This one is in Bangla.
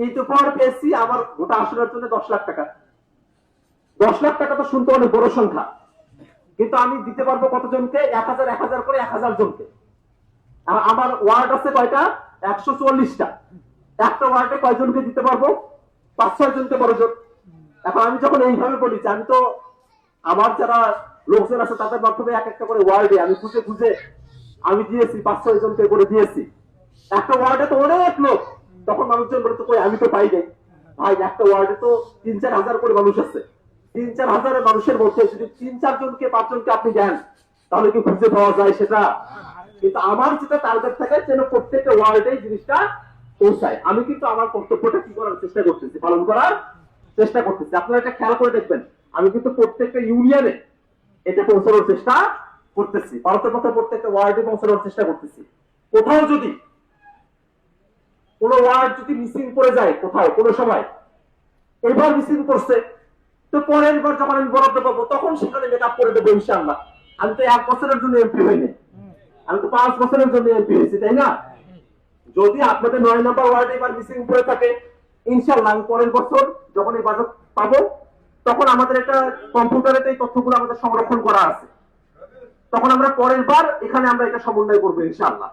ইতোপর পেয়েছি আমার গোটা আসনের জন্য 10 লাখ টাকা। 10 লাখ টাকা তো শুনতে অনেক বড় সংখ্যা, কিন্তু আমি দিতে পারবো কতজনকে? 1000 করে 1000 জনকে। আমার ওয়ার্ড আছে কয়টা? 144টা। একটা ওয়ার্ডে কয়জনকে দিতে পারবো? 5-6 জনকে বড়জন। এখন আমি যখন এইভাবে বলি যে আমি তো আমার যারা লোকজন আছে তাদের মাধ্যমে এক একটা করে ওয়ার্ডে আমি খুঁজে খুঁজে আমি দিয়েছি, 5-6 জনকে করে দিয়েছি। একটা ওয়ার্ডে তো অনেক লোক, তখন মানুষজন বলে তো কই আমি তো পাই নাই। ভাই একটা ওয়ার্ডে তো 3-4 হাজার করে মানুষ আছে। 3-4 হাজারের মানুষের মধ্যে যদি 3-4 জনকে 5 জনকে আপনি দেন তাহলে কি খুঁজে পাওয়া যায় সেটা? কিন্তু আমার যেটা টার্গেট থাকে যেন প্রত্যেকটা ওয়ার্ডে জিনিসটা পৌঁছায়। আমি কিন্তু আমার কর্তব্যটা কি করার চেষ্টা করতেছি, পালন করার চেষ্টা করতেছি। আপনারা এটা খেয়াল করে দেখবেন, আমি কিন্তু প্রত্যেকটা ইউনিয়নে এটা পৌঁছানোর চেষ্টা করতেছি, ভারতের মধ্যে প্রত্যেকটা ওয়ার্ডে পৌঁছানোর চেষ্টা করতেছি। কোথাও যদি কোনো ওয়ার্ড যদি মিসিং করে যায় কোথাও কোনো সময়, এবার মিসিং করছে, তো পরের বার যখন আমি বরাদ্দ পাবো তখন সেখানে মেকআপ করে দেবো ইনশাআল্লাহ। আমি তো 1 বছরের জন্য এমপি হইনি, আমি তো 5 বছরের জন্য এমপি হয়েছি, তাই না? যদি আপনাদের 9 নম্বর ওয়ার্ডে এবার মিসিং করে থাকে, ইনশাআল্লাহ আমি পরের বছর যখন এই বাজেট পাবো তখন আমাদের একটা কম্পিউটারে এই তথ্যগুলো আমাদের সংরক্ষণ করা আছে, তখন আমরা পরের বার এখানে আমরা এটা সমন্বয় করবো ইনশাআল্লাহ।